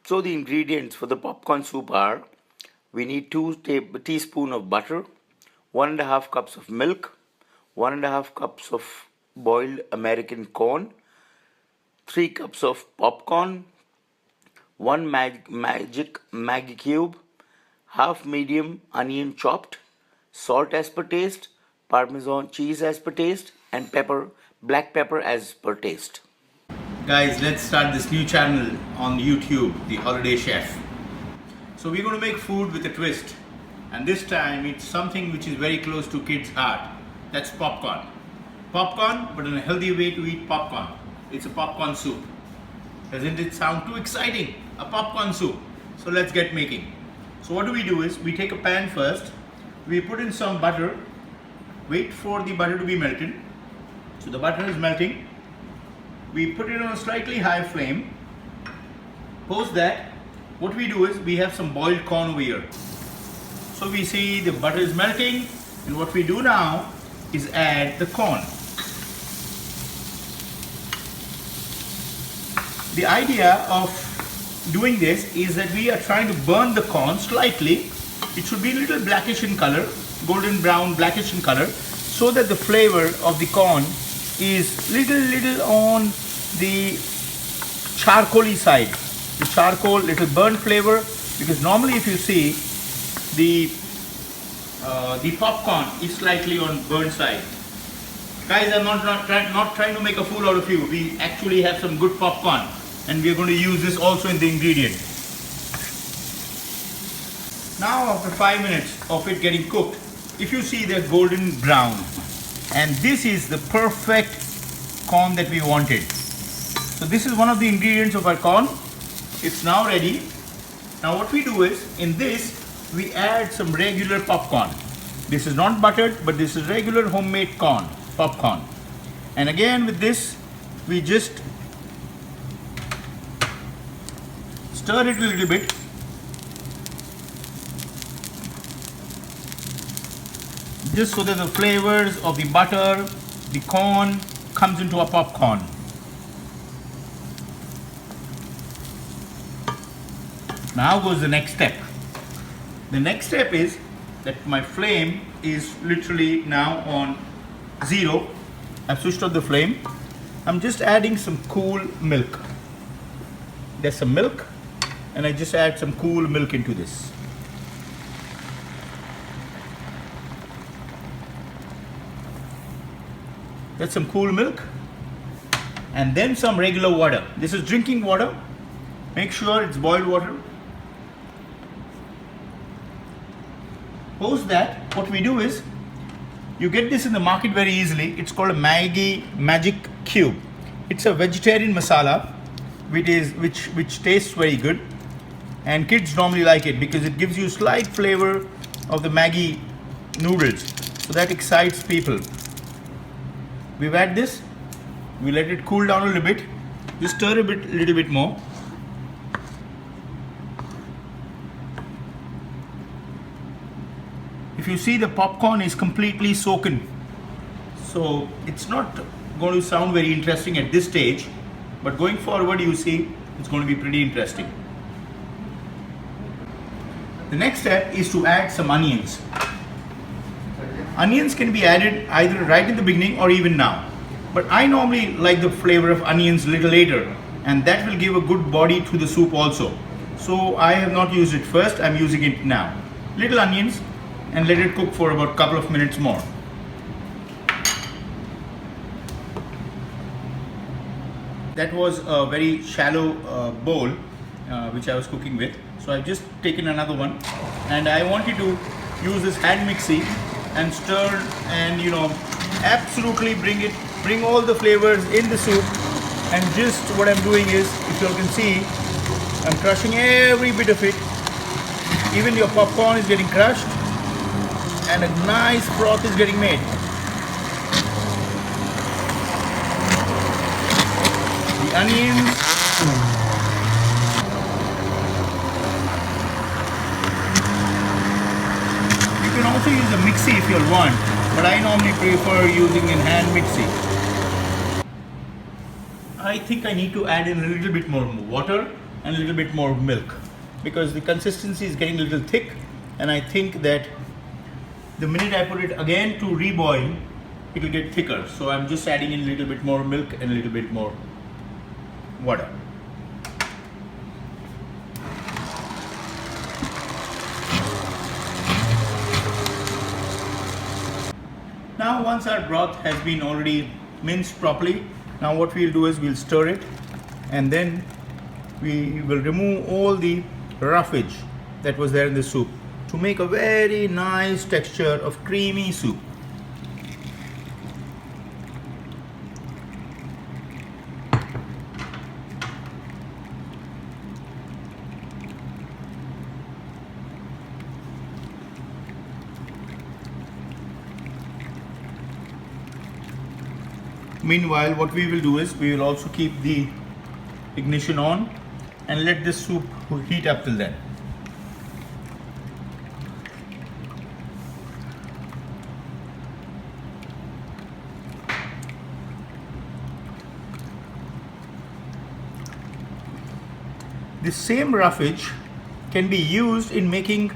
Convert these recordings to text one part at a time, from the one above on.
So the ingredients for the popcorn soup are: we need 2 teaspoons of butter, 1.5 cups of milk, 1.5 cups of boiled American corn, 3 cups of popcorn, 1 magic Maggi cube, half medium onion chopped, salt as per taste, Parmesan cheese as per taste, and black pepper as per taste. Guys, let's start this new channel on YouTube, The Holiday Chef. So we're going to make food with a twist, and this time it's something which is very close to kids' heart. That's popcorn. Popcorn, but in a healthy way to eat popcorn. It's a popcorn soup. Doesn't it sound too exciting? A popcorn soup. So let's get making. So what do is, we take a pan first, we put in some butter, wait for the butter to be melted. So the butter is melting. We put it on a slightly high flame. Post that, what we do is, we have some boiled corn over here. So we see the butter is melting, and what we do now is add the corn. The idea of doing this is that we are trying to burn the corn slightly. It should be a little blackish in color, golden brown, blackish in color, so that the flavor of the corn is little on the charcoaly side. The charcoal, little burnt flavor, because normally if you see the popcorn is slightly on burnt side. Guys, I'm not trying to make a fool out of you. We actually have some good popcorn, and we are going to use this also in the ingredient. Now after 5 minutes of it getting cooked, if you see they're golden brown, and this is the perfect corn that we wanted. So this is one of the ingredients of our corn. It's now ready. Now what we do is, in this we add some regular popcorn. This is not buttered, but this is regular homemade popcorn. And again with this, we just stir it a little bit. Just so that the flavors of the butter, the corn comes into our popcorn. Now goes the next step. The next step is that my flame is literally now on 0. I've switched off the flame. I'm just adding some cool milk. There's some milk, and I just add some cool milk into this. That's some cool milk, and then some regular water. This is drinking water. Make sure it's boiled water. Post that, what we do is, you get this in the market very easily. It's called a Maggi Magic Cube. It's a vegetarian masala, which tastes very good, and kids normally like it because it gives you slight flavor of the Maggi noodles. So that excites people. We've added this. We let it cool down a little bit. Just stir a little bit more. If you see, the popcorn is completely soaken, so it's not going to sound very interesting at this stage, but going forward you see it's going to be pretty interesting. The next step is to add some onions. Onions can be added either right in the beginning or even now, but I normally like the flavor of onions a little later, and that will give a good body to the soup also. So I have not used it first, I'm using it now. Little onions, and let it cook for about a couple of minutes more. That was a very shallow bowl which I was cooking with. So I've just taken another one, and I wanted to use this hand mixie and stir, and absolutely bring all the flavors in the soup. And just what I'm doing is, if you all can see, I'm crushing every bit of it. Even your popcorn is getting crushed, and a nice broth is getting made. The onions, you can also use a mixie if you want, but I normally prefer using a hand mixie. I think I need to add in a little bit more water and a little bit more milk, because the consistency is getting a little thick, and I think that the minute I put it again to reboil, it will get thicker. So I'm just adding in a little bit more milk and a little bit more water. Now once our broth has been already minced properly, now what we'll do is we'll stir it, and then we will remove all the roughage that was there in the soup to make a very nice texture of creamy soup. Meanwhile, what we will do is we will also keep the ignition on and let this soup heat up till then. This same roughage can be used in making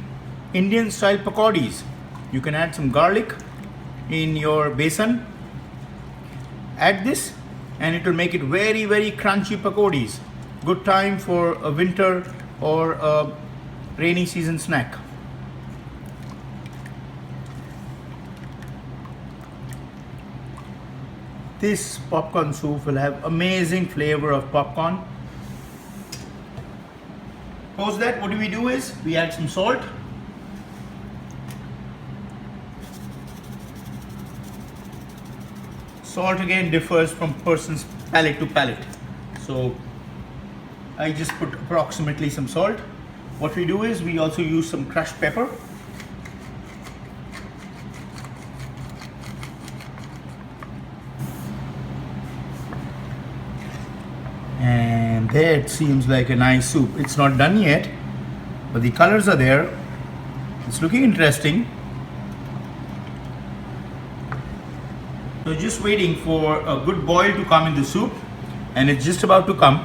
Indian style pakodis. You can add some garlic in your besan. Add this and it will make it very, very crunchy pakodis. Good time for a winter or a rainy season snack. This popcorn soup will have amazing flavor of popcorn. Post that, what we do is we add some salt. Salt again differs from person's palate to palate. So I just put approximately some salt. What we do is we also use some crushed pepper. And that seems like a nice soup. It's not done yet, but the colors are there. It's looking interesting. So just waiting for a good boil to come in the soup, and it's just about to come,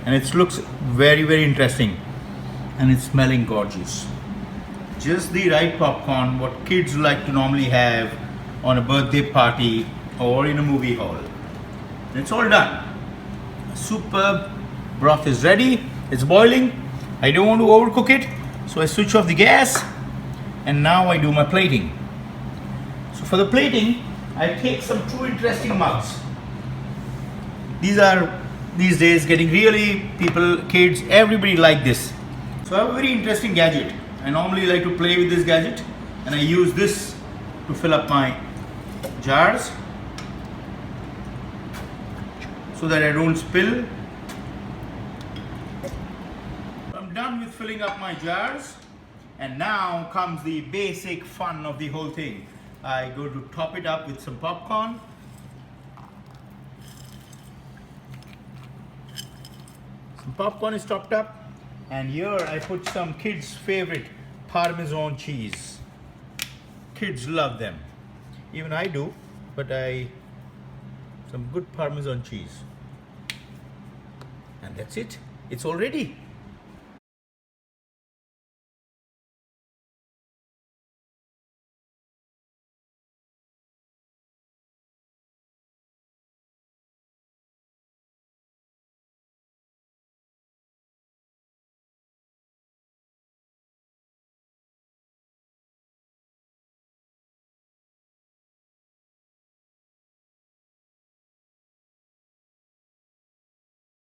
and it looks very, very interesting, and it's smelling gorgeous. Just the right popcorn, what kids like to normally have on a birthday party or in a movie hall. And it's all done. Superb broth is ready. It's boiling. I don't want to overcook it, so I switch off the gas, and now I do my plating. So for the plating, I take some two interesting mugs. These are these days getting really people, kids, everybody like this. So I have a very interesting gadget. I normally like to play with this gadget, and I use this to fill up my jars so that I don't spill. I'm done with filling up my jars, and now comes the basic fun of the whole thing. I go to top it up with some popcorn. Some popcorn is topped up, and here I put some kids' favorite Parmesan cheese. Kids love them. Even I do, but some good Parmesan cheese. And that's it. It's all ready.